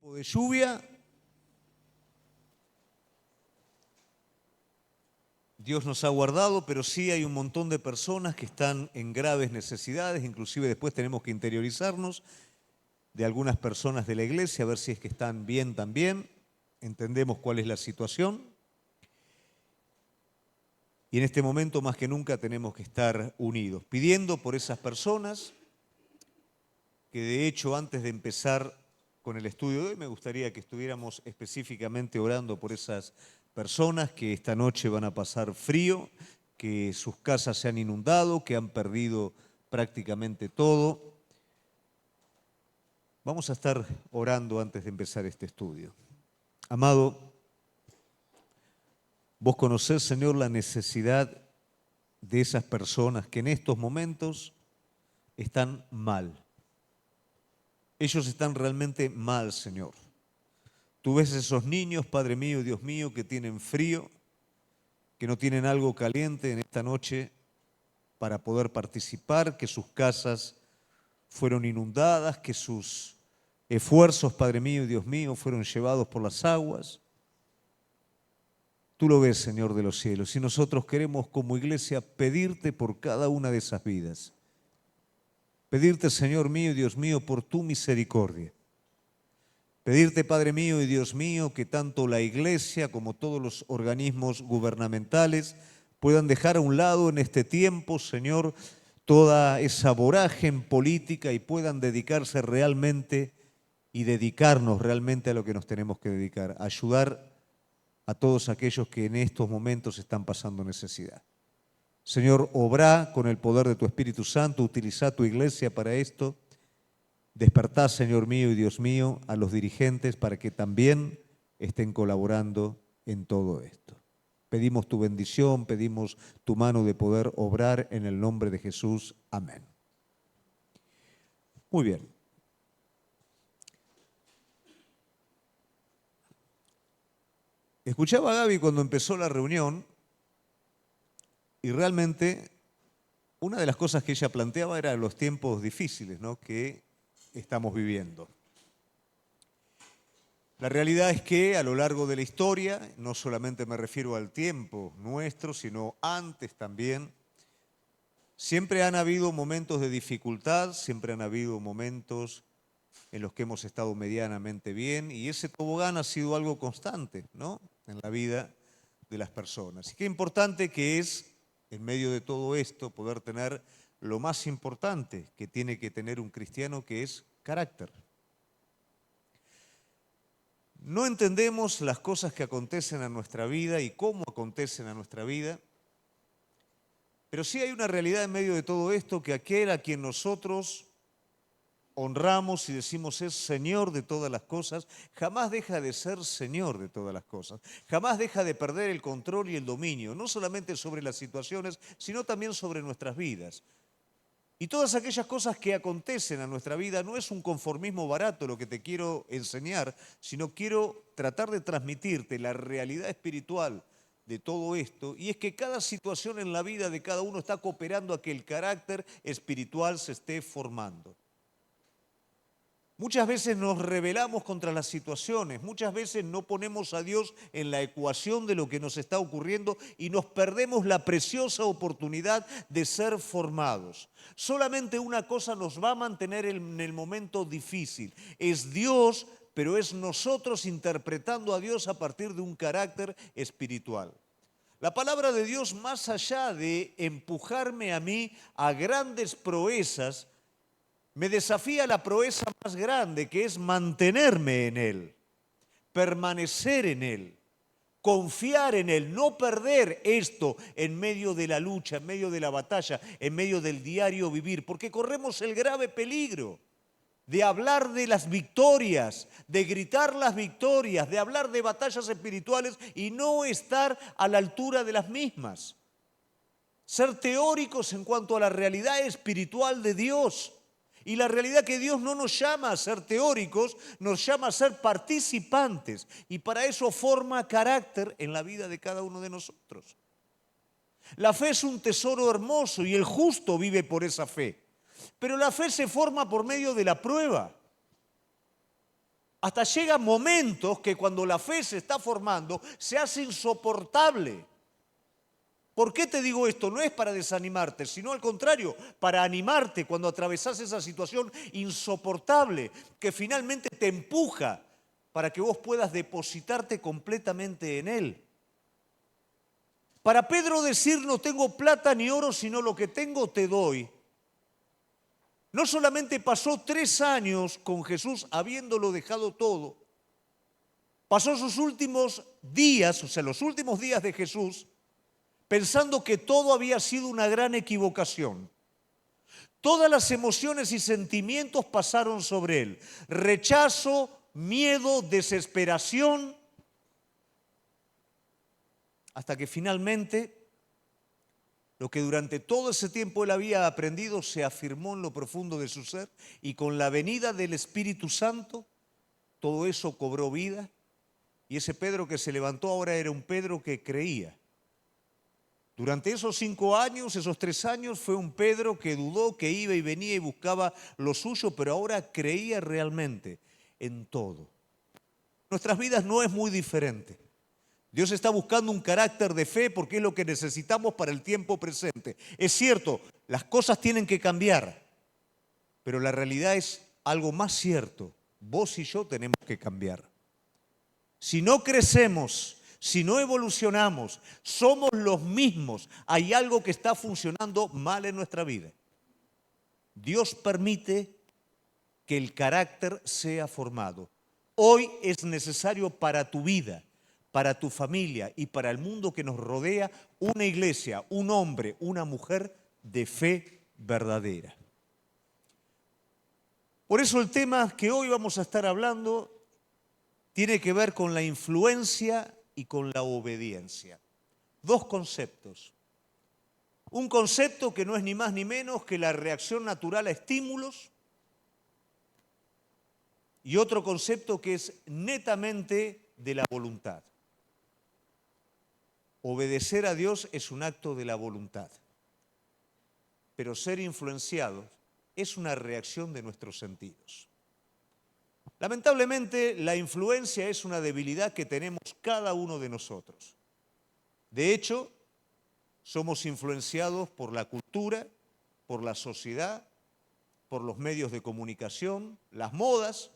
tiempo de lluvia. Dios nos ha guardado, pero sí hay un montón de personas que están en graves necesidades, inclusive después tenemos que interiorizarnos de algunas personas de la iglesia, a ver si es que están bien también, entendemos cuál es la situación. Y en este momento más que nunca tenemos que estar unidos, pidiendo por esas personas, que de hecho antes de empezar con el estudio de hoy me gustaría que estuviéramos específicamente orando por esas personas que esta noche van a pasar frío, que sus casas se han inundado, que han perdido prácticamente todo. Vamos a estar orando antes de empezar este estudio. Amado, vos conocés, Señor, la necesidad de esas personas que en estos momentos están mal. Ellos están realmente mal, Señor. Tú ves esos niños, Padre mío y Dios mío, que tienen frío, que no tienen algo caliente en esta noche para poder participar, que sus casas fueron inundadas, que sus esfuerzos, Padre mío y Dios mío, fueron llevados por las aguas. Tú lo ves, Señor de los cielos, y nosotros queremos como iglesia pedirte por cada una de esas vidas. Pedirte, Señor mío y Dios mío, por tu misericordia. Pedirte, Padre mío y Dios mío, que tanto la iglesia como todos los organismos gubernamentales puedan dejar a un lado en este tiempo, Señor, toda esa vorágine política y puedan dedicarse realmente y dedicarnos realmente a lo que nos tenemos que dedicar, a ayudar a todos aquellos que en estos momentos están pasando necesidad. Señor, obra con el poder de tu Espíritu Santo, utiliza tu iglesia para esto. Despertá, Señor mío y Dios mío, a los dirigentes para que también estén colaborando en todo esto. Pedimos tu bendición, pedimos tu mano de poder obrar en el nombre de Jesús. Amén. Muy bien. Escuchaba a Gaby cuando empezó la reunión y realmente una de las cosas que ella planteaba era los tiempos difíciles, ¿no?, que estamos viviendo. La realidad es que a lo largo de la historia, no solamente me refiero al tiempo nuestro, sino antes también, siempre han habido momentos de dificultad, siempre han habido momentos en los que hemos estado medianamente bien y ese tobogán ha sido algo constante, ¿no?, en la vida de las personas. Y qué importante que es, en medio de todo esto, poder tener lo más importante que tiene que tener un cristiano, que es carácter. No entendemos las cosas que acontecen a nuestra vida y cómo acontecen a nuestra vida, pero sí hay una realidad en medio de todo esto, que aquel a quien nosotros honramos y decimos es Señor de todas las cosas, jamás deja de ser Señor de todas las cosas, jamás deja de perder el control y el dominio, no solamente sobre las situaciones, sino también sobre nuestras vidas. Y todas aquellas cosas que acontecen a nuestra vida no es un conformismo barato lo que te quiero enseñar, sino quiero tratar de transmitirte la realidad espiritual de todo esto, y es que cada situación en la vida de cada uno está cooperando a que el carácter espiritual se esté formando. Muchas veces nos rebelamos contra las situaciones, muchas veces no ponemos a Dios en la ecuación de lo que nos está ocurriendo y nos perdemos la preciosa oportunidad de ser formados. Solamente una cosa nos va a mantener en el momento difícil, es Dios, pero es nosotros interpretando a Dios a partir de un carácter espiritual. La palabra de Dios, más allá de empujarme a mí a grandes proezas, me desafía la proeza más grande, que es mantenerme en Él, permanecer en Él, confiar en Él, no perder esto en medio de la lucha, en medio de la batalla, en medio del diario vivir, porque corremos el grave peligro de hablar de las victorias, de gritar las victorias, de hablar de batallas espirituales y no estar a la altura de las mismas. Ser teóricos en cuanto a la realidad espiritual de Dios. Y la realidad que Dios no nos llama a ser teóricos, nos llama a ser participantes. Y para eso forma carácter en la vida de cada uno de nosotros. La fe es un tesoro hermoso y el justo vive por esa fe. Pero la fe se forma por medio de la prueba. Hasta llegan momentos que cuando la fe se está formando, se hace insoportable. ¿Por qué te digo esto? No es para desanimarte, sino al contrario, para animarte cuando atravesás esa situación insoportable que finalmente te empuja para que vos puedas depositarte completamente en Él. Para Pedro decir no tengo plata ni oro, sino lo que tengo te doy. No solamente pasó 3 años con Jesús habiéndolo dejado todo, pasó sus últimos días, o sea, los últimos días de Jesús, pensando que todo había sido una gran equivocación. Todas las emociones y sentimientos pasaron sobre él. Rechazo, miedo, desesperación, hasta que finalmente lo que durante todo ese tiempo él había aprendido se afirmó en lo profundo de su ser y con la venida del Espíritu Santo todo eso cobró vida y ese Pedro que se levantó ahora era un Pedro que creía. Durante esos 5 años, esos 3 años, fue un Pedro que dudó, que iba y venía y buscaba lo suyo, pero ahora creía realmente en todo. Nuestras vidas no es muy diferente. Dios está buscando un carácter de fe porque es lo que necesitamos para el tiempo presente. Es cierto, las cosas tienen que cambiar, pero la realidad es algo más cierto. Vos y yo tenemos que cambiar. Si no crecemos, si no evolucionamos, somos los mismos, hay algo que está funcionando mal en nuestra vida. Dios permite que el carácter sea formado. Hoy es necesario para tu vida, para tu familia y para el mundo que nos rodea, una iglesia, un hombre, una mujer de fe verdadera. Por eso el tema que hoy vamos a estar hablando tiene que ver con la influencia y con la obediencia. 2 conceptos. Un concepto que no es ni más ni menos que la reacción natural a estímulos y otro concepto que es netamente de la voluntad. Obedecer a Dios es un acto de la voluntad, pero ser influenciados es una reacción de nuestros sentidos. Lamentablemente, la influencia es una debilidad que tenemos cada uno de nosotros. De hecho, somos influenciados por la cultura, por la sociedad, por los medios de comunicación, las modas.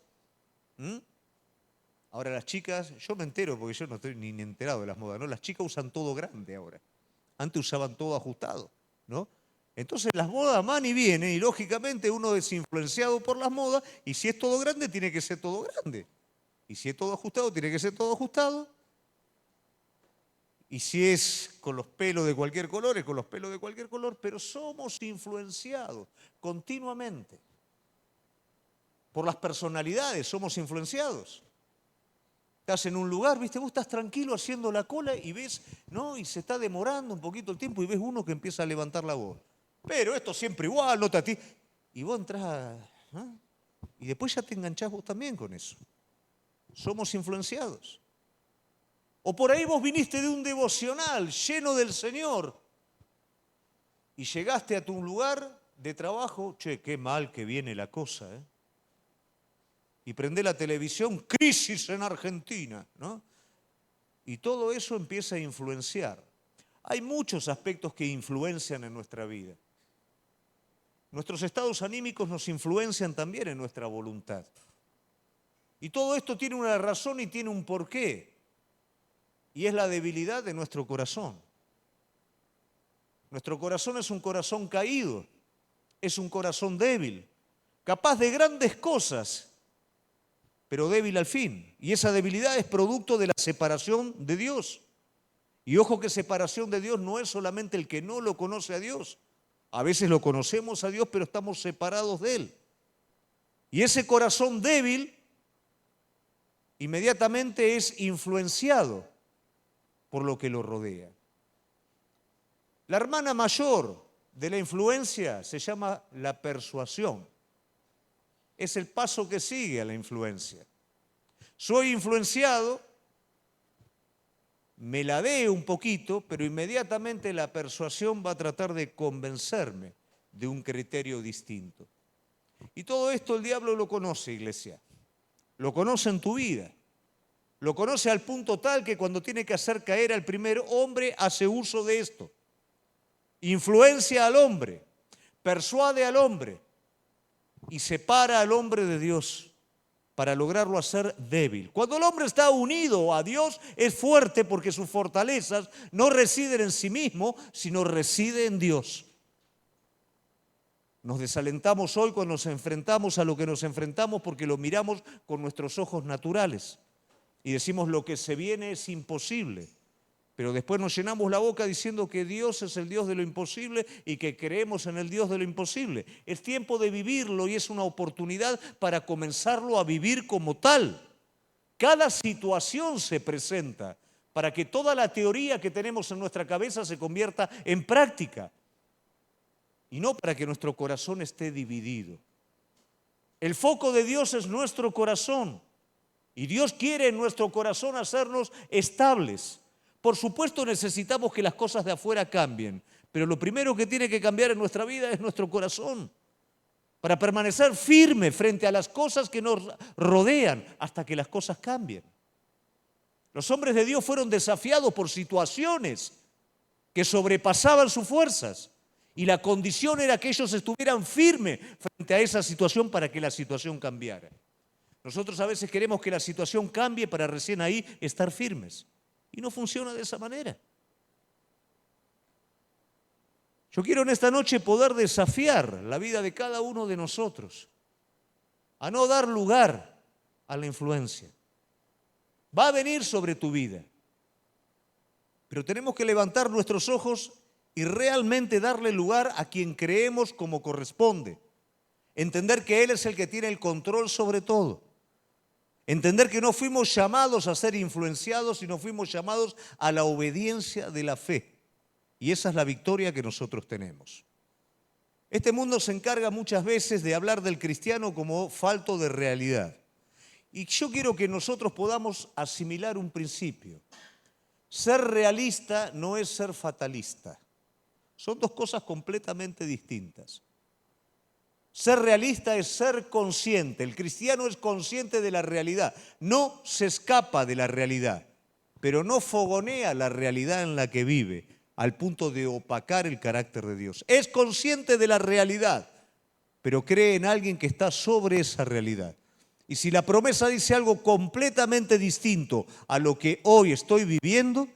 Ahora las chicas, yo me entero porque yo no estoy ni enterado de las modas, ¿no? Las chicas usan todo grande ahora. Antes usaban todo ajustado, ¿no? Entonces las modas van y vienen y lógicamente uno es influenciado por las modas y si es todo grande tiene que ser todo grande. Y si es todo ajustado tiene que ser todo ajustado. Y si es con los pelos de cualquier color, es con los pelos de cualquier color, pero somos influenciados continuamente. Por las personalidades somos influenciados. Estás en un lugar, viste, vos estás tranquilo haciendo la cola y ves, ¿no? Y se está demorando un poquito el tiempo y ves uno que empieza a levantar la voz. Pero esto siempre igual, no te a ti. Y vos entrás, ¿no? Y después ya te enganchás vos también con eso. Somos influenciados. O por ahí vos viniste de un devocional lleno del Señor y llegaste a tu lugar de trabajo, che, qué mal que viene la cosa, ¿eh? Y prendés la televisión, crisis en Argentina, ¿no? Y todo eso empieza a influenciar. Hay muchos aspectos que influencian en nuestra vida. Nuestros estados anímicos nos influencian también en nuestra voluntad. Y todo esto tiene una razón y tiene un porqué. Y es la debilidad de nuestro corazón. Nuestro corazón es un corazón caído, es un corazón débil, capaz de grandes cosas, pero débil al fin. Y esa debilidad es producto de la separación de Dios. Y ojo que separación de Dios no es solamente el que no lo conoce a Dios. A veces lo conocemos a Dios, pero estamos separados de Él. Y ese corazón débil inmediatamente es influenciado por lo que lo rodea. La hermana mayor de la influencia se llama la persuasión. Es el paso que sigue a la influencia. Soy influenciado, me ladeo un poquito, pero inmediatamente la persuasión va a tratar de convencerme de un criterio distinto. Y todo esto el diablo lo conoce, iglesia. lo conoce en tu vida. Lo conoce al punto tal que cuando tiene que hacer caer al primer hombre hace uso de esto. Influencia al hombre, persuade al hombre y separa al hombre de Dios para lograrlo hacer débil. Cuando el hombre está unido a Dios es fuerte porque sus fortalezas no residen en sí mismo, sino residen en Dios. Nos desalentamos hoy cuando nos enfrentamos a lo que nos enfrentamos porque lo miramos con nuestros ojos naturales y decimos lo que se viene es imposible. Pero después nos llenamos la boca diciendo que Dios es el Dios de lo imposible y que creemos en el Dios de lo imposible. Es tiempo de vivirlo y es una oportunidad para comenzarlo a vivir como tal. Cada situación se presenta para que toda la teoría que tenemos en nuestra cabeza se convierta en práctica y no para que nuestro corazón esté dividido. El foco de Dios es nuestro corazón y Dios quiere en nuestro corazón hacernos estables. Por supuesto necesitamos que las cosas de afuera cambien, pero lo primero que tiene que cambiar en nuestra vida es nuestro corazón, para permanecer firme frente a las cosas que nos rodean hasta que las cosas cambien. Los hombres de Dios fueron desafiados por situaciones que sobrepasaban sus fuerzas y la condición era que ellos estuvieran firmes frente a esa situación para que la situación cambiara. Nosotros a veces queremos que la situación cambie para recién ahí estar firmes. Y no funciona de esa manera. Yo quiero en esta noche poder desafiar la vida de cada uno de nosotros a no dar lugar a la influencia. Va a venir sobre tu vida, pero tenemos que levantar nuestros ojos y realmente darle lugar a quien creemos como corresponde. Entender que Él es el que tiene el control sobre todo. Entender que no fuimos llamados a ser influenciados, sino fuimos llamados a la obediencia de la fe. Y esa es la victoria que nosotros tenemos. Este mundo se encarga muchas veces de hablar del cristiano como falto de realidad. Y yo quiero que nosotros podamos asimilar un principio. Ser realista no es ser fatalista. Son dos cosas completamente distintas. Ser realista es ser consciente. El cristiano es consciente de la realidad. No se escapa de la realidad, pero no fogonea la realidad en la que vive al punto de opacar el carácter de Dios. Es consciente de la realidad, pero cree en alguien que está sobre esa realidad. Y si la promesa dice algo completamente distinto a lo que hoy estoy viviendo,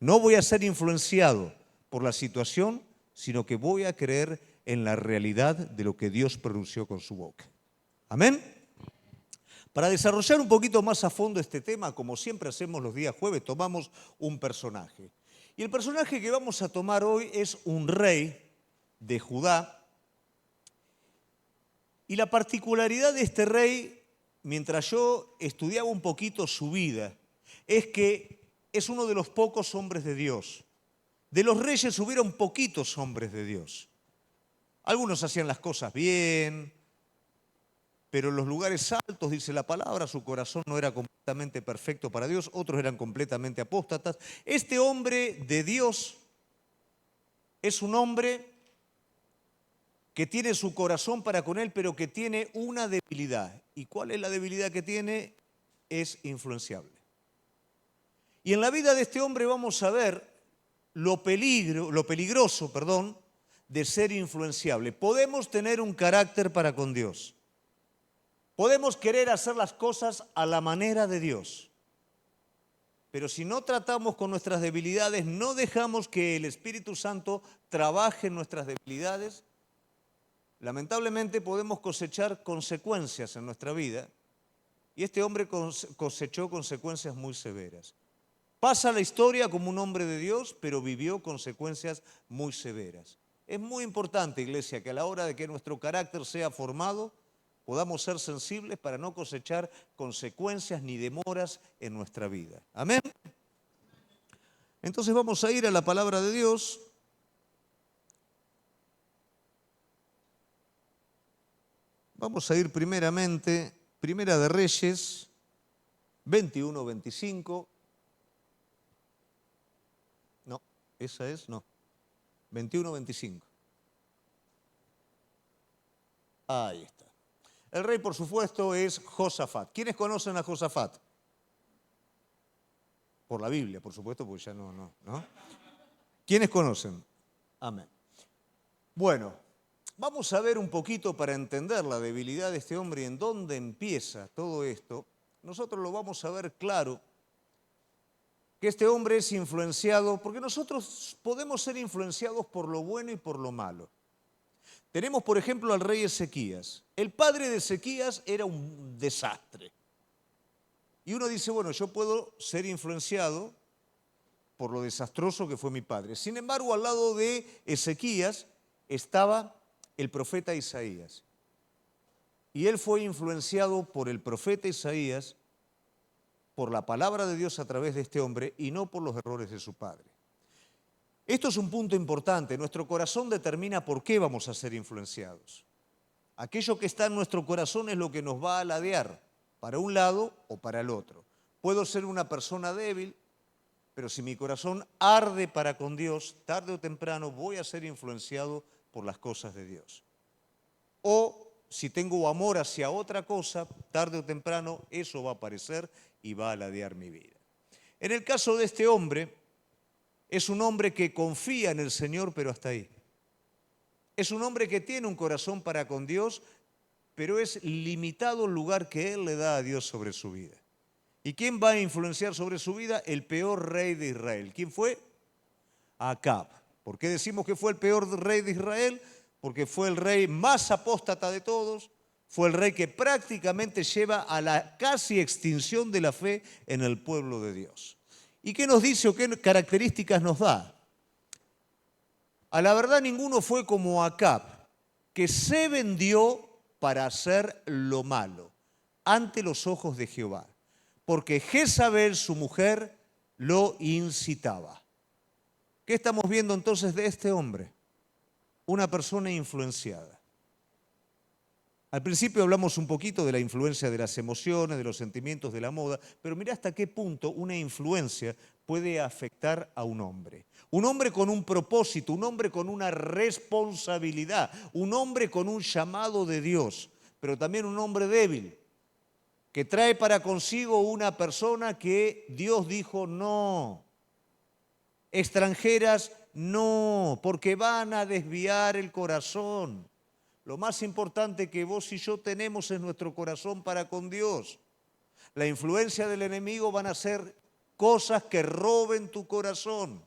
no voy a ser influenciado por la situación, sino que voy a creer en la realidad de lo que Dios pronunció con su boca. Amén. Para desarrollar un poquito más a fondo este tema, como siempre hacemos los días jueves, tomamos un personaje. Y el personaje que vamos a tomar hoy es un rey de Judá. Y la particularidad de este rey, mientras yo estudiaba un poquito su vida, es que es uno de los pocos hombres de Dios. De los reyes hubieron poquitos hombres de Dios. Algunos hacían las cosas bien, pero en los lugares altos, dice la palabra, su corazón no era completamente perfecto para Dios, otros eran completamente apóstatas. Este hombre de Dios es un hombre que tiene su corazón para con Él, pero que tiene una debilidad. ¿Y cuál es la debilidad que tiene? Es influenciable. Y en la vida de este hombre vamos a ver lo peligroso, de ser influenciable. Podemos tener un carácter para con Dios. Podemos querer hacer las cosas a la manera de Dios. Pero si no tratamos con nuestras debilidades, no dejamos que el Espíritu Santo trabaje en nuestras debilidades, lamentablemente podemos cosechar consecuencias en nuestra vida. Y este hombre cosechó consecuencias muy severas. Pasa la historia como un hombre de Dios, pero vivió consecuencias muy severas. Es muy importante, iglesia, que a la hora de que nuestro carácter sea formado, podamos ser sensibles para no cosechar consecuencias ni demoras en nuestra vida. Amén. Entonces vamos a ir a la palabra de Dios. Vamos a ir primeramente, Primera de Reyes, 21-25. No, esa es, no. 21-25. Ahí está. El rey, por supuesto, es Josafat. ¿Quiénes conocen a Josafat? Por la Biblia, por supuesto, porque ya no. ¿Quiénes conocen? Amén. Bueno, vamos a ver un poquito para entender la debilidad de este hombre y en dónde empieza todo esto. Nosotros lo vamos a ver claro, que este hombre es influenciado, porque nosotros podemos ser influenciados por lo bueno y por lo malo. Tenemos, por ejemplo, al rey Ezequías. El padre de Ezequías era un desastre. Y uno dice, bueno, yo puedo ser influenciado por lo desastroso que fue mi padre. Sin embargo, al lado de Ezequías estaba el profeta Isaías. Y él fue influenciado por el profeta Isaías, por la palabra de Dios a través de este hombre y no por los errores de su padre. Esto es un punto importante. Nuestro corazón determina por qué vamos a ser influenciados. Aquello que está en nuestro corazón es lo que nos va a ladear para un lado o para el otro. Puedo ser una persona débil, pero si mi corazón arde para con Dios, tarde o temprano voy a ser influenciado por las cosas de Dios. O si tengo amor hacia otra cosa, tarde o temprano eso va a aparecer y va a ladear mi vida. En el caso de este hombre, es un hombre que confía en el Señor, pero hasta ahí. Es un hombre que tiene un corazón para con Dios, pero es limitado el lugar que Él le da a Dios sobre su vida. ¿Y quién va a influenciar sobre su vida? El peor rey de Israel. ¿Quién fue? Acab. ¿Por qué decimos que fue el peor rey de Israel? Porque fue el rey más apóstata de todos, fue el rey que prácticamente lleva a la casi extinción de la fe en el pueblo de Dios. ¿Y qué nos dice o qué características nos da? A la verdad ninguno fue como Acab, que se vendió para hacer lo malo ante los ojos de Jehová, porque Jezabel, su mujer, lo incitaba. ¿Qué estamos viendo entonces de este hombre? Una persona influenciada. Al principio hablamos un poquito de la influencia de las emociones, de los sentimientos, de la moda, pero mira hasta qué punto una influencia puede afectar a un hombre. Un hombre con un propósito, un hombre con una responsabilidad, un hombre con un llamado de Dios, pero también un hombre débil, que trae para consigo una persona que Dios dijo no. Extranjeras no, porque van a desviar el corazón. Lo más importante que vos y yo tenemos es nuestro corazón para con Dios. La influencia del enemigo van a ser cosas que roben tu corazón.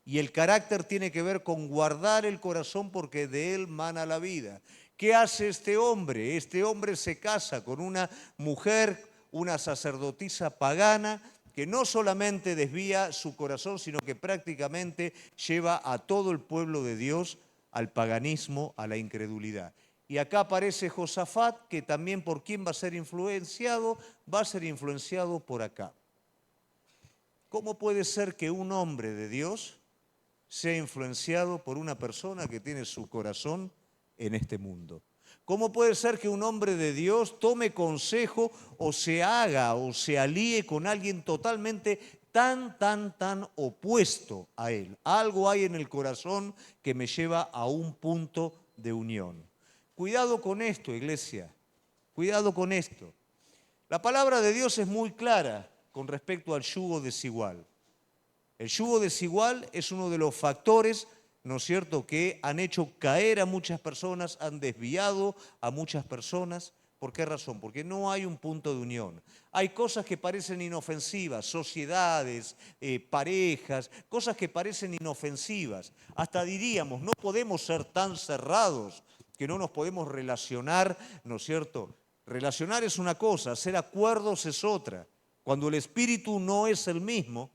Y el carácter tiene que ver con guardar el corazón porque de él mana la vida. ¿Qué hace este hombre? Este hombre se casa con una mujer, una sacerdotisa pagana, que no solamente desvía su corazón, sino que prácticamente lleva a todo el pueblo de Dios al paganismo, a la incredulidad. Y acá aparece Josafat, que también por quién va a ser influenciado por Acab. ¿Cómo puede ser que un hombre de Dios sea influenciado por una persona que tiene su corazón en este mundo? ¿Cómo puede ser que un hombre de Dios tome consejo o se haga o se alíe con alguien totalmente tan opuesto a él? Algo hay en el corazón que me lleva a un punto de unión. Cuidado con esto, iglesia, cuidado con esto. La palabra de Dios es muy clara con respecto al yugo desigual. El yugo desigual es uno de los factores, ¿no es cierto?, que han hecho caer a muchas personas, han desviado a muchas personas. ¿Por qué razón? Porque no hay un punto de unión. Hay cosas que parecen inofensivas, sociedades, parejas, cosas que parecen inofensivas. Hasta diríamos, no podemos ser tan cerrados que no nos podemos relacionar, ¿no es cierto? Relacionar es una cosa, hacer acuerdos es otra. Cuando el espíritu no es el mismo,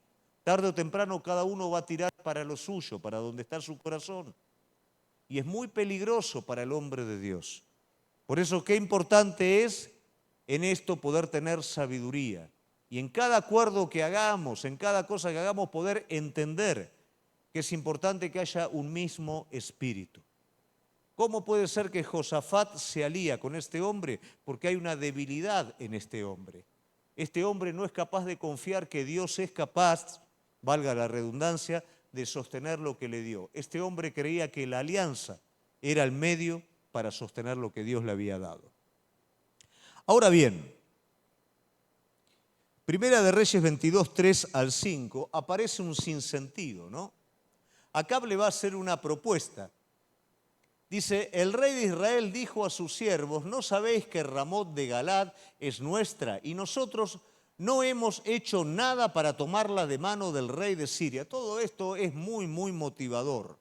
tarde o temprano cada uno va a tirar para lo suyo, para donde está su corazón. Y es muy peligroso para el hombre de Dios. Por eso qué importante es en esto poder tener sabiduría. Y en cada acuerdo que hagamos, en cada cosa que hagamos, poder entender que es importante que haya un mismo espíritu. ¿Cómo puede ser que Josafat se alía con este hombre? Porque hay una debilidad en este hombre. Este hombre no es capaz de confiar que Dios es capaz, valga la redundancia, de sostener lo que le dio. Este hombre creía que la alianza era el medio para sostener lo que Dios le había dado. Ahora bien, Primera de Reyes 22, 3 al 5, aparece un sinsentido, ¿no? Acab le va a hacer una propuesta. Dice, el rey de Israel dijo a sus siervos, ¿no sabéis que Ramot de Galad es nuestra y nosotros no hemos hecho nada para tomarla de mano del rey de Siria? Todo esto es muy, muy motivador.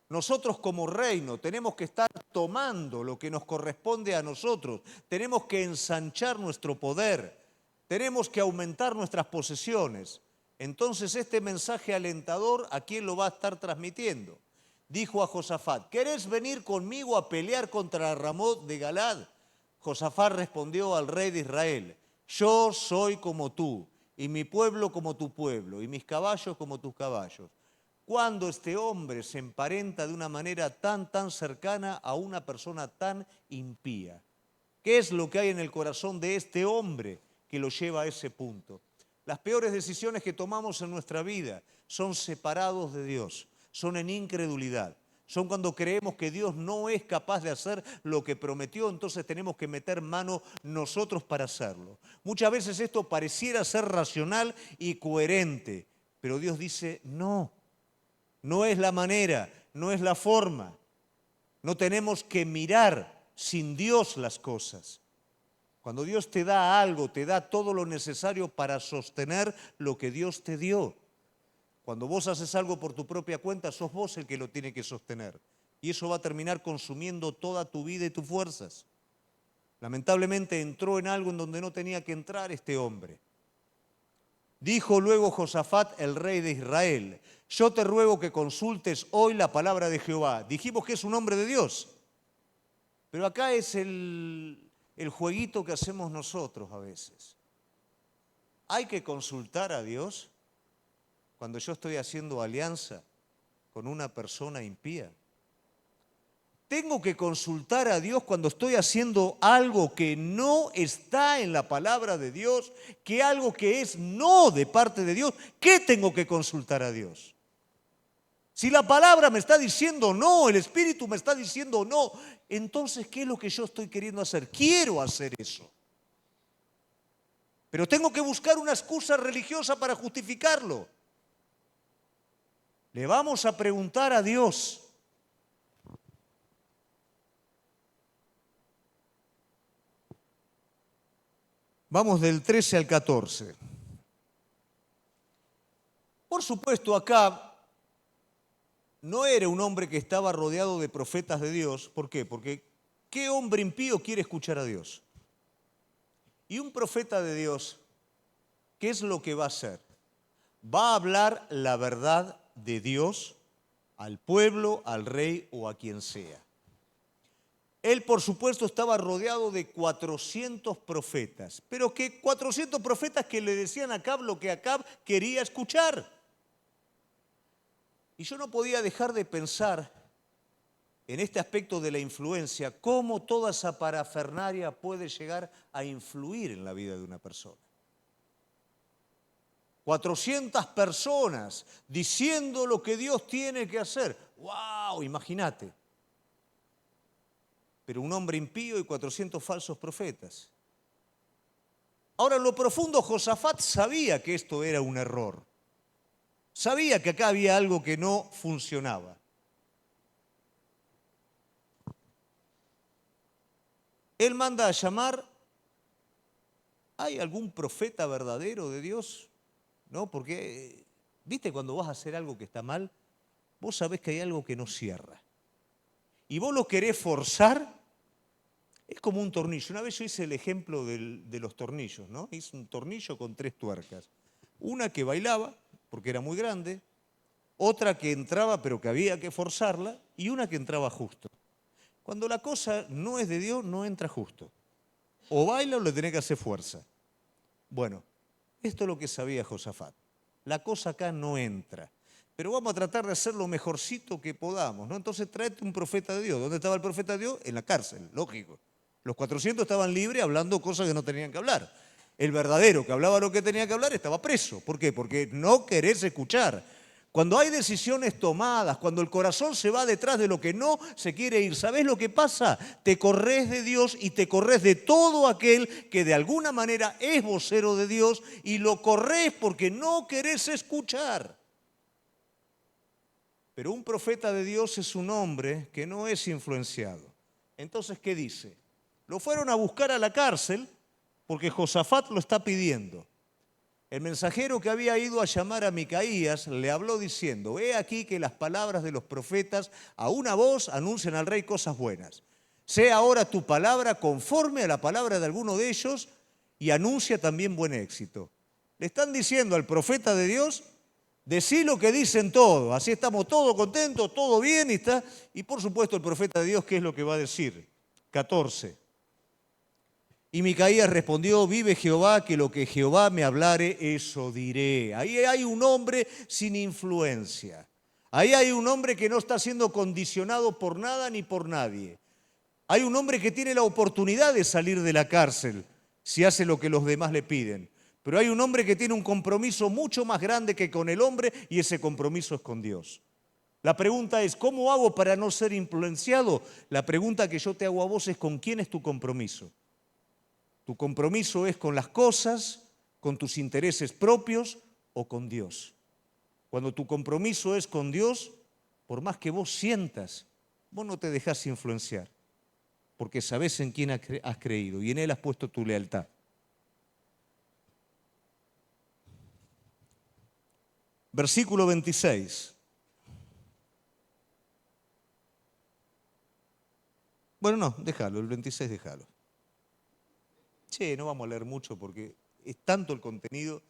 Nosotros como reino tenemos que estar tomando lo que nos corresponde a nosotros, tenemos que ensanchar nuestro poder, tenemos que aumentar nuestras posesiones. Entonces este mensaje alentador, ¿a quién lo va a estar transmitiendo? Dijo a Josafat, ¿querés venir conmigo a pelear contra Ramot de Galad? Josafat respondió al rey de Israel, yo soy como tú, y mi pueblo como tu pueblo, y mis caballos como tus caballos. Cuando este hombre se emparenta de una manera tan cercana a una persona tan impía. ¿Qué es lo que hay en el corazón de este hombre que lo lleva a ese punto? Las peores decisiones que tomamos en nuestra vida son separados de Dios, son en incredulidad. Son cuando creemos que Dios no es capaz de hacer lo que prometió, entonces tenemos que meter mano nosotros para hacerlo. Muchas veces esto pareciera ser racional y coherente, pero Dios dice, no, no es la manera, no es la forma. No tenemos que mirar sin Dios las cosas. Cuando Dios te da algo, te da todo lo necesario para sostener lo que Dios te dio. Cuando vos haces algo por tu propia cuenta, sos vos el que lo tiene que sostener. Y eso va a terminar consumiendo toda tu vida y tus fuerzas. Lamentablemente entró en algo en donde no tenía que entrar este hombre. Dijo luego Josafat, el rey de Israel, yo te ruego que consultes hoy la palabra de Jehová. Dijimos que es un hombre de Dios. Pero acá es el jueguito que hacemos nosotros a veces. ¿Hay que consultar a Dios cuando yo estoy haciendo alianza con una persona impía? ¿Tengo que consultar a Dios cuando estoy haciendo algo que no está en la palabra de Dios, que algo que es no de parte de Dios? ¿Qué tengo que consultar a Dios? Si la palabra me está diciendo no, el Espíritu me está diciendo no, entonces, ¿qué es lo que yo estoy queriendo hacer? Quiero hacer eso. Pero tengo que buscar una excusa religiosa para justificarlo. Le vamos a preguntar a Dios. Vamos del 13 al 14. Por supuesto, acá no era un hombre que estaba rodeado de profetas de Dios. ¿Por qué? Porque ¿qué hombre impío quiere escuchar a Dios? Y un profeta de Dios, ¿qué es lo que va a hacer? Va a hablar la verdad de Dios al pueblo, al rey o a quien sea. Él, por supuesto, estaba rodeado de 400 profetas, pero que 400 profetas que le decían a Acab lo que Acab quería escuchar. Y yo no podía dejar de pensar en este aspecto de la influencia, cómo toda esa parafernaria puede llegar a influir en la vida de una persona. 400 personas diciendo lo que Dios tiene que hacer. ¡Wow! Imagínate. Pero un hombre impío y 400 falsos profetas. Ahora, en lo profundo, Josafat sabía que esto era un error. Sabía que acá había algo que no funcionaba. Él manda a llamar, ¿hay algún profeta verdadero de Dios? ¿No? Porque, ¿viste cuando vas a hacer algo que está mal? Vos sabés que hay algo que no cierra. Y vos lo querés forzar, es como un tornillo. Una vez yo hice el ejemplo de los tornillos, ¿no? Hice un tornillo con 3 tuercas. Una que bailaba, porque era muy grande, otra que entraba pero que había que forzarla, y una que entraba justo. Cuando la cosa no es de Dios, no entra justo. O baila o le tenés que hacer fuerza. Bueno, esto es lo que sabía Josafat. La cosa acá no entra. Pero vamos a tratar de hacer lo mejorcito que podamos, ¿no? Entonces tráete un profeta de Dios. ¿Dónde estaba el profeta de Dios? En la cárcel, lógico. Los 400 estaban libres hablando cosas que no tenían que hablar. El verdadero que hablaba lo que tenía que hablar estaba preso. ¿Por qué? Porque no querés escuchar. Cuando hay decisiones tomadas, cuando el corazón se va detrás de lo que no se quiere ir, ¿sabés lo que pasa? Te corres de Dios y te corres de todo aquel que de alguna manera es vocero de Dios y lo corres porque no querés escuchar. Pero un profeta de Dios es un hombre que no es influenciado. Entonces, ¿qué dice? Lo fueron a buscar a la cárcel porque Josafat lo está pidiendo. El mensajero que había ido a llamar a Micaías le habló diciendo: he aquí que las palabras de los profetas a una voz anuncian al rey cosas buenas. Sea ahora tu palabra conforme a la palabra de alguno de ellos y anuncia también buen éxito. Le están diciendo al profeta de Dios: decí lo que dicen todos, así estamos todos contentos, todo bien. Y por supuesto el profeta de Dios, ¿qué es lo que va a decir? 14. Y Micaías respondió: vive Jehová, que lo que Jehová me hablare, eso diré. Ahí hay un hombre sin influencia. Ahí hay un hombre que no está siendo condicionado por nada ni por nadie. Hay un hombre que tiene la oportunidad de salir de la cárcel si hace lo que los demás le piden. Pero hay un hombre que tiene un compromiso mucho más grande que con el hombre, y ese compromiso es con Dios. La pregunta es: ¿cómo hago para no ser influenciado? La pregunta que yo te hago a vos es: ¿con quién es tu compromiso? ¿Tu compromiso es con las cosas, con tus intereses propios o con Dios? Cuando tu compromiso es con Dios, por más que vos sientas, vos no te dejás influenciar, porque sabés en quién has creído y en Él has puesto tu lealtad. Versículo 26. Bueno, no, déjalo, el 26 déjalo. Che, no vamos a leer mucho porque es tanto el contenido.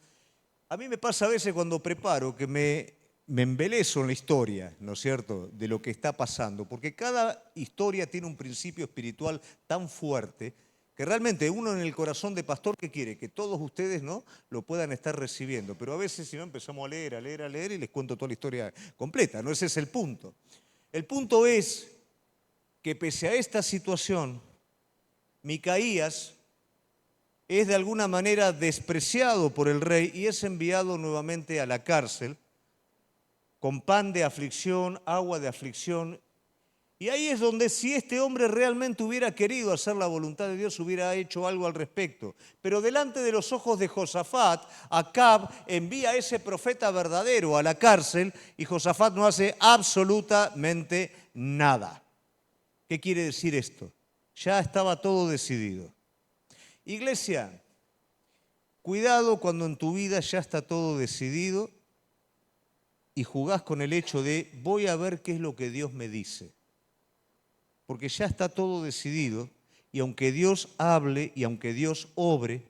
A mí me pasa a veces cuando preparo que me embelezo en la historia, ¿no es cierto?, de lo que está pasando, porque cada historia tiene un principio espiritual tan fuerte que realmente uno en el corazón de pastor, ¿qué quiere? Que todos ustedes, ¿no?, lo puedan estar recibiendo. Pero a veces, si no, empezamos a leer y les cuento toda la historia completa. No, ese es el punto. El punto es que pese a esta situación, Micaías es de alguna manera despreciado por el rey y es enviado nuevamente a la cárcel con pan de aflicción, agua de aflicción. Y ahí es donde, si este hombre realmente hubiera querido hacer la voluntad de Dios, hubiera hecho algo al respecto. Pero delante de los ojos de Josafat, Acab envía a ese profeta verdadero a la cárcel y Josafat no hace absolutamente nada. ¿Qué quiere decir esto? Ya estaba todo decidido. Iglesia, cuidado cuando en tu vida ya está todo decidido y jugás con el hecho de voy a ver qué es lo que Dios me dice. Porque ya está todo decidido y aunque Dios hable y aunque Dios obre,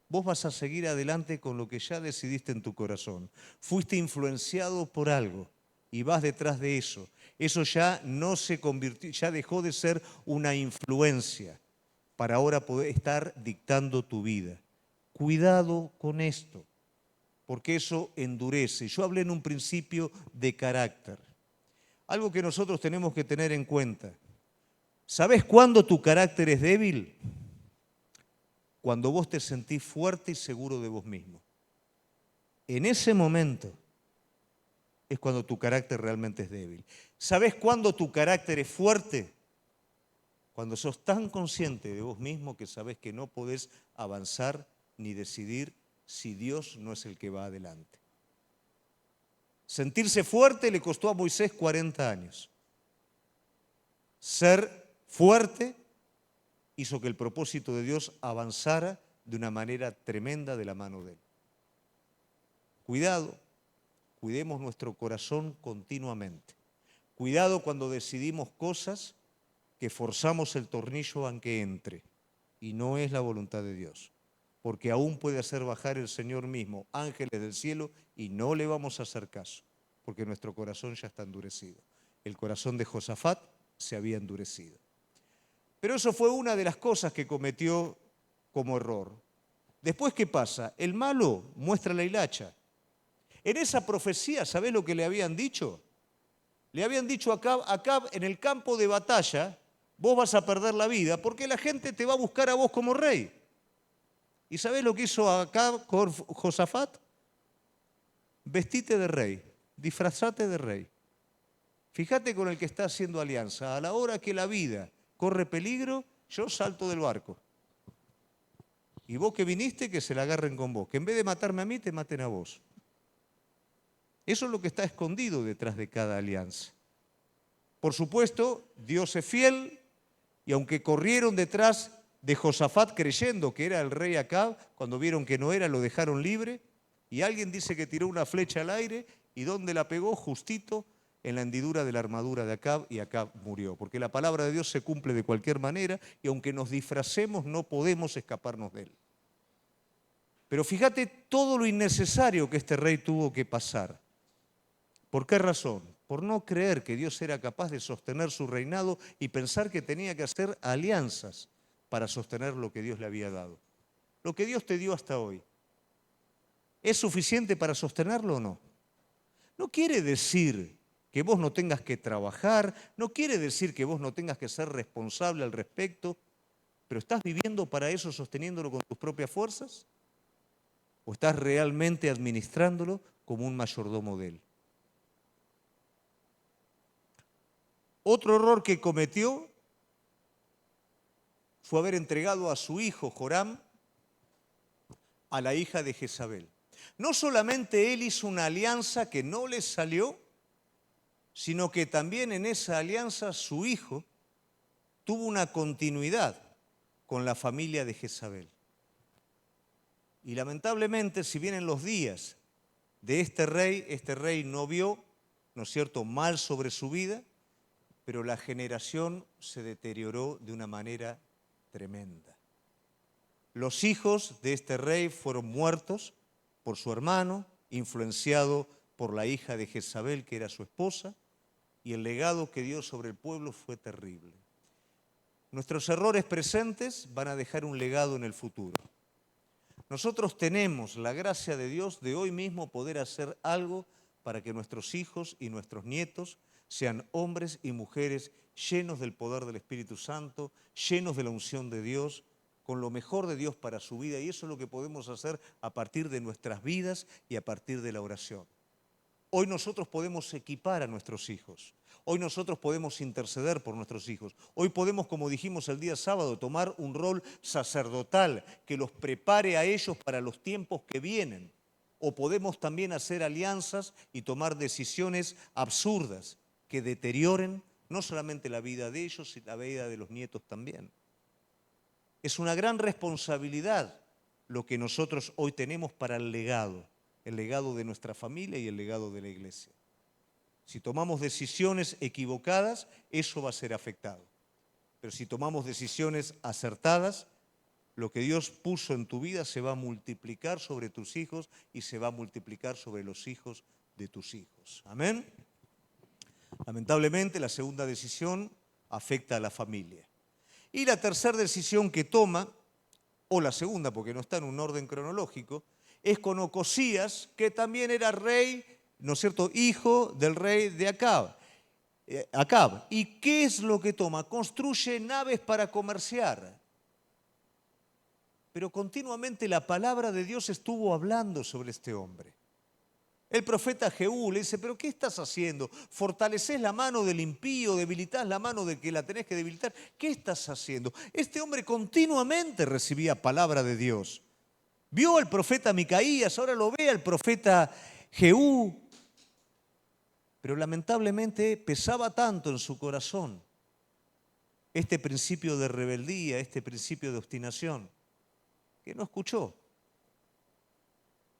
vos vas a seguir adelante con lo que ya decidiste en tu corazón. Fuiste influenciado por algo y vas detrás de eso. Eso ya no se convirtió, ya dejó de ser una influencia para ahora poder estar dictando tu vida. Cuidado con esto, porque eso endurece. Yo hablé en un principio de carácter. Algo que nosotros tenemos que tener en cuenta. ¿Sabés cuándo tu carácter es débil? Cuando vos te sentís fuerte y seguro de vos mismo. En ese momento es cuando tu carácter realmente es débil. ¿Sabés cuándo tu carácter es fuerte? Cuando sos tan consciente de vos mismo que sabés que no podés avanzar ni decidir si Dios no es el que va adelante. Sentirse fuerte le costó a Moisés 40 años. Ser fuerte hizo que el propósito de Dios avanzara de una manera tremenda de la mano de Él. Cuidado, cuidemos nuestro corazón continuamente. Cuidado cuando decidimos cosas que forzamos el tornillo a que entre y no es la voluntad de Dios, porque aún puede hacer bajar el Señor mismo ángeles del cielo y no le vamos a hacer caso, porque nuestro corazón ya está endurecido. El corazón de Josafat se había endurecido. Pero eso fue una de las cosas que cometió como error. Después, ¿qué pasa? El malo muestra la hilacha. En esa profecía, ¿sabés lo que le habían dicho? Le habían dicho a Acab, en el campo de batalla, vos vas a perder la vida porque la gente te va a buscar a vos como rey. ¿Y sabés lo que hizo Acab con Josafat? Vestite de rey, disfrazate de rey. Fíjate con el que está haciendo alianza. A la hora que la vida corre peligro, yo salto del barco. Y vos que viniste, que se la agarren con vos. Que en vez de matarme a mí, te maten a vos. Eso es lo que está escondido detrás de cada alianza. Por supuesto, Dios es fiel, y aunque corrieron detrás de Josafat creyendo que era el rey Acab, cuando vieron que no era, lo dejaron libre, y alguien dice que tiró una flecha al aire, y ¿dónde la pegó? Justito en la hendidura de la armadura de Acab, y Acab murió. Porque la palabra de Dios se cumple de cualquier manera, y aunque nos disfracemos, no podemos escaparnos de él. Pero fíjate todo lo innecesario que este rey tuvo que pasar. ¿Por qué razón? Por no creer que Dios era capaz de sostener su reinado y pensar que tenía que hacer alianzas para sostener lo que Dios le había dado. Lo que Dios te dio hasta hoy, ¿es suficiente para sostenerlo o no? No quiere decir que vos no tengas que trabajar, no quiere decir que vos no tengas que ser responsable al respecto, pero ¿estás viviendo para eso sosteniéndolo con tus propias fuerzas? ¿O estás realmente administrándolo como un mayordomo de él? Otro error que cometió fue haber entregado a su hijo Joram a la hija de Jezabel. No solamente él hizo una alianza que no le salió, sino que también en esa alianza su hijo tuvo una continuidad con la familia de Jezabel. Y lamentablemente, si vienen los días de este rey no vio, ¿no es cierto?, mal sobre su vida, pero la generación se deterioró de una manera tremenda. Los hijos de este rey fueron muertos por su hermano, influenciado por la hija de Jezabel, que era su esposa, y el legado que dio sobre el pueblo fue terrible. Nuestros errores presentes van a dejar un legado en el futuro. Nosotros tenemos la gracia de Dios de hoy mismo poder hacer algo para que nuestros hijos y nuestros nietos sean hombres y mujeres llenos del poder del Espíritu Santo, llenos de la unción de Dios, con lo mejor de Dios para su vida, y eso es lo que podemos hacer a partir de nuestras vidas y a partir de la oración. Hoy nosotros podemos equipar a nuestros hijos, hoy nosotros podemos interceder por nuestros hijos, hoy podemos, como dijimos el día sábado, tomar un rol sacerdotal que los prepare a ellos para los tiempos que vienen, o podemos también hacer alianzas y tomar decisiones absurdas que deterioren no solamente la vida de ellos, sino la vida de los nietos también. Es una gran responsabilidad lo que nosotros hoy tenemos para el legado de nuestra familia y el legado de la iglesia. Si tomamos decisiones equivocadas, eso va a ser afectado. Pero si tomamos decisiones acertadas, lo que Dios puso en tu vida se va a multiplicar sobre tus hijos y se va a multiplicar sobre los hijos de tus hijos. Amén. Lamentablemente, la segunda decisión afecta a la familia. Y la tercera decisión que toma, o la segunda porque no está en un orden cronológico, es con Ocosías, que también era rey, ¿no es cierto?, hijo del rey de Acab. ¿Y qué es lo que toma? Construye naves para comerciar. Pero continuamente la palabra de Dios estuvo hablando sobre este hombre. El profeta Jehú le dice, ¿pero qué estás haciendo? ¿Fortaleces la mano del impío? ¿Debilitas la mano del que la tenés que debilitar? ¿Qué estás haciendo? Este hombre continuamente recibía palabra de Dios. Vio al profeta Micaías, ahora lo ve al profeta Jehú. Pero lamentablemente pesaba tanto en su corazón este principio de rebeldía, este principio de obstinación, que no escuchó.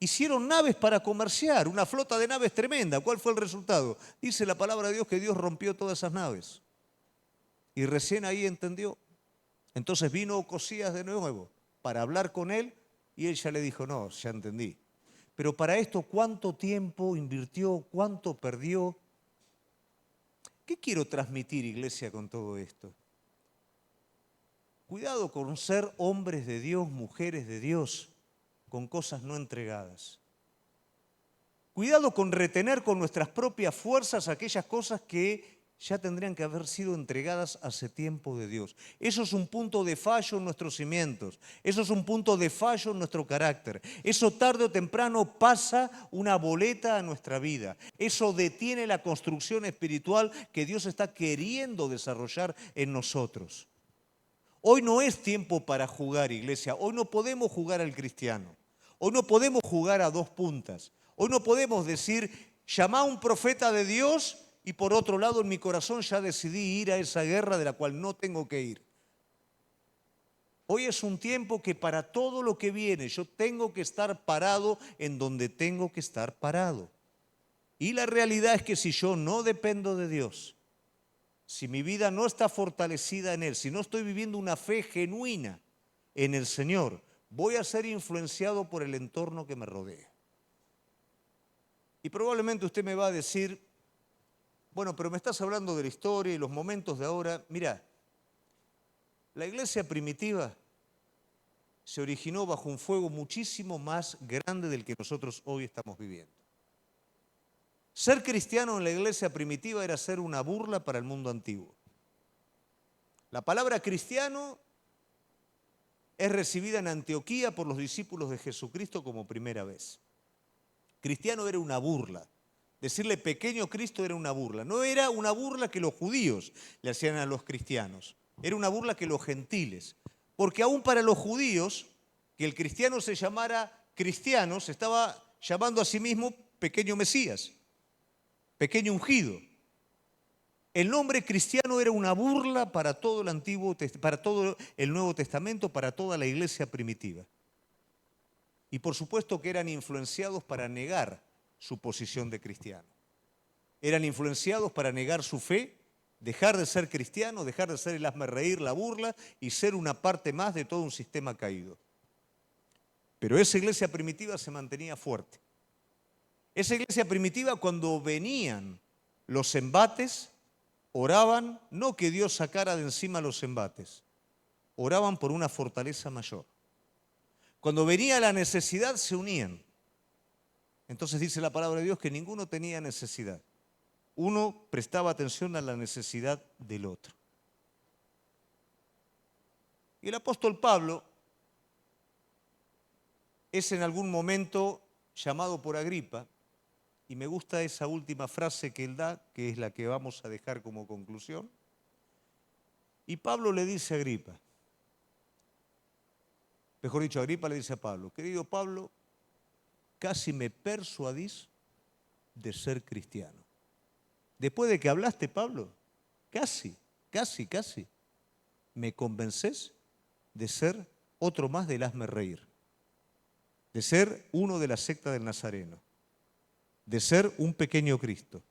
Hicieron naves para comerciar, una flota de naves tremenda. ¿Cuál fue el resultado? Dice la palabra de Dios que Dios rompió todas esas naves. Y recién ahí entendió. Entonces vino Ocosías de nuevo para hablar con él y él ya le dijo, no, ya entendí. Pero para esto, ¿cuánto tiempo invirtió? ¿Cuánto perdió? ¿Qué quiero transmitir, iglesia, con todo esto? Cuidado con ser hombres de Dios, mujeres de Dios, con cosas no entregadas. Cuidado con retener con nuestras propias fuerzas aquellas cosas que ya tendrían que haber sido entregadas hace tiempo de Dios. Eso es un punto de fallo en nuestros cimientos. Eso es un punto de fallo en nuestro carácter. Eso tarde o temprano pasa una boleta a nuestra vida. Eso detiene la construcción espiritual que Dios está queriendo desarrollar en nosotros. Hoy no es tiempo para jugar, iglesia. Hoy no podemos jugar al cristiano. Hoy no podemos jugar a dos puntas. Hoy no podemos decir, llama a un profeta de Dios y por otro lado en mi corazón ya decidí ir a esa guerra de la cual no tengo que ir. Hoy es un tiempo que para todo lo que viene yo tengo que estar parado en donde tengo que estar parado. Y la realidad es que si yo no dependo de Dios, si mi vida no está fortalecida en Él, si no estoy viviendo una fe genuina en el Señor, voy a ser influenciado por el entorno que me rodea. Y probablemente usted me va a decir, bueno, pero me estás hablando de la historia y los momentos de ahora. Mirá, la iglesia primitiva se originó bajo un fuego muchísimo más grande del que nosotros hoy estamos viviendo. Ser cristiano en la iglesia primitiva era ser una burla para el mundo antiguo. La palabra cristiano es recibida en Antioquía por los discípulos de Jesucristo como primera vez. Cristiano era una burla. Decirle pequeño Cristo era una burla. No era una burla que los judíos le hacían a los cristianos. Era una burla que los gentiles. Porque aún para los judíos, que el cristiano se llamara cristiano, se estaba llamando a sí mismo pequeño Mesías, pequeño ungido. El nombre cristiano era una burla para todo para todo el Nuevo Testamento, para toda la iglesia primitiva. Y por supuesto que eran influenciados para negar su posición de cristiano. Eran influenciados para negar su fe, dejar de ser cristiano, dejar de ser el hazmerreír, la burla y ser una parte más de todo un sistema caído. Pero esa iglesia primitiva se mantenía fuerte. Esa iglesia primitiva, cuando venían los embates, oraban no que Dios sacara de encima los embates, oraban por una fortaleza mayor. Cuando venía la necesidad, se unían. Entonces dice la palabra de Dios que ninguno tenía necesidad. Uno prestaba atención a la necesidad del otro. Y el apóstol Pablo es en algún momento llamado por Agripa, y me gusta esa última frase que él da, que es la que vamos a dejar como conclusión. Y Pablo le dice a Agripa, mejor dicho, Agripa le dice a Pablo, querido Pablo, casi me persuadís de ser cristiano. Después de que hablaste, Pablo, casi, me convencés de ser otro más del hazmerreír, de ser uno de la secta del Nazareno, de ser un pequeño Cristo.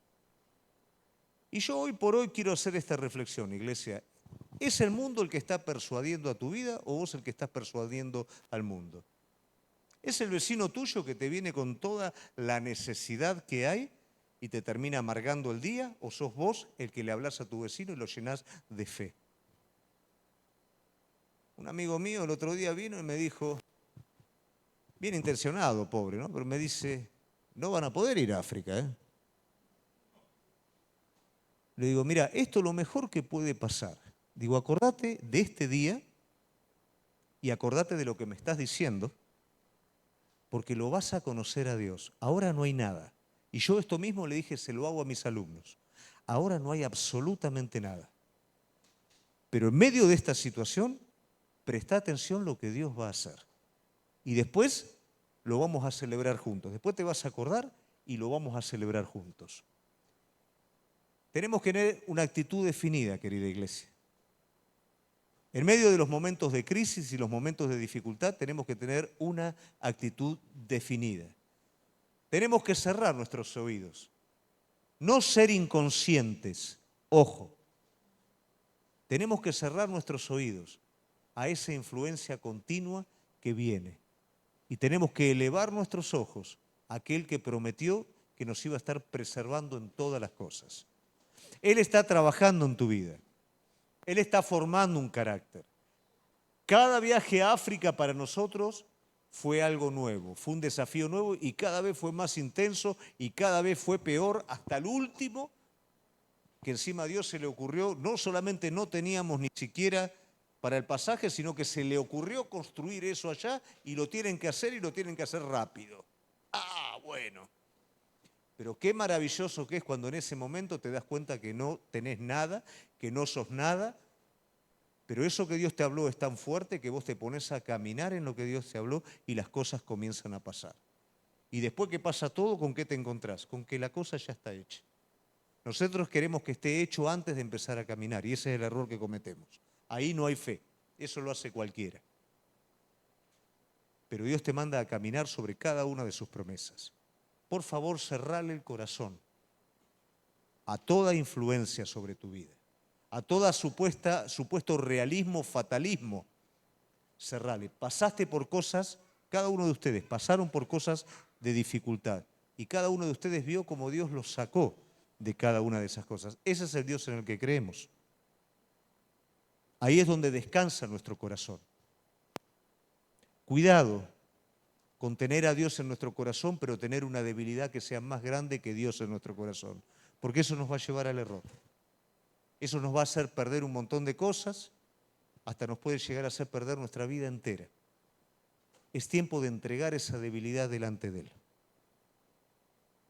Y yo hoy por hoy quiero hacer esta reflexión, iglesia. ¿Es el mundo el que está persuadiendo a tu vida o vos el que estás persuadiendo al mundo? ¿Es el vecino tuyo que te viene con toda la necesidad que hay y te termina amargando el día? ¿O sos vos el que le hablas a tu vecino y lo llenás de fe? Un amigo mío el otro día vino y me dijo, bien intencionado, pobre, ¿no? Pero me dice, no van a poder ir a África, ¿eh? Le digo, mira, esto es lo mejor que puede pasar. Digo, acordate de este día y acordate de lo que me estás diciendo, porque lo vas a conocer a Dios. Ahora no hay nada. Y yo esto mismo le dije, se lo hago a mis alumnos. Ahora no hay absolutamente nada. Pero en medio de esta situación, presta atención lo que Dios va a hacer. Y después lo vamos a celebrar juntos. Después te vas a acordar y lo vamos a celebrar juntos. Tenemos que tener una actitud definida, querida iglesia. En medio de los momentos de crisis y los momentos de dificultad, tenemos que tener una actitud definida. Tenemos que cerrar nuestros oídos. No ser inconscientes. Ojo. Tenemos que cerrar nuestros oídos a esa influencia continua que viene. Y tenemos que elevar nuestros ojos a aquel que prometió que nos iba a estar preservando en todas las cosas. Él está trabajando en tu vida. Él está formando un carácter. Cada viaje a África para nosotros fue algo nuevo, fue un desafío nuevo y cada vez fue más intenso y cada vez fue peor hasta el último que encima a Dios se le ocurrió, no solamente no teníamos ni siquiera para el pasaje, sino que se le ocurrió construir eso allá y lo tienen que hacer y lo tienen que hacer rápido. Ah, bueno. Pero qué maravilloso que es cuando en ese momento te das cuenta que no tenés nada, que no sos nada, pero eso que Dios te habló es tan fuerte que vos te pones a caminar en lo que Dios te habló y las cosas comienzan a pasar. Y después que pasa todo, ¿con qué te encontrás? Con que la cosa ya está hecha. Nosotros queremos que esté hecho antes de empezar a caminar y ese es el error que cometemos. Ahí no hay fe, eso lo hace cualquiera. Pero Dios te manda a caminar sobre cada una de sus promesas. Por favor, cerrale el corazón a toda influencia sobre tu vida, a toda supuesto realismo, fatalismo. Cerrale. Pasaste por cosas, cada uno de ustedes pasaron por cosas de dificultad y cada uno de ustedes vio cómo Dios los sacó de cada una de esas cosas. Ese es el Dios en el que creemos. Ahí es donde descansa nuestro corazón. Cuidado con tener a Dios en nuestro corazón, pero tener una debilidad que sea más grande que Dios en nuestro corazón, porque eso nos va a llevar al error. Eso nos va a hacer perder un montón de cosas, hasta nos puede llegar a hacer perder nuestra vida entera. Es tiempo de entregar esa debilidad delante de Él.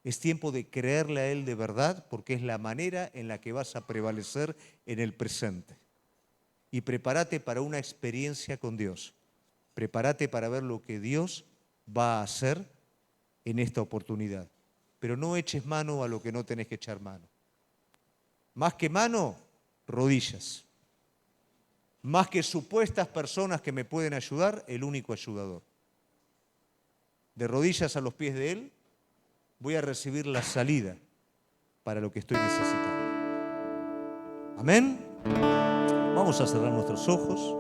Es tiempo de creerle a Él de verdad, porque es la manera en la que vas a prevalecer en el presente. Y prepárate para una experiencia con Dios. Prepárate para ver lo que Dios va a hacer en esta oportunidad. Pero no eches mano a lo que no tenés que echar mano. Más que mano, rodillas. Más que supuestas personas que me pueden ayudar, el único ayudador. De rodillas a los pies de Él, voy a recibir la salida para lo que estoy necesitando. Amén. Vamos a cerrar nuestros ojos.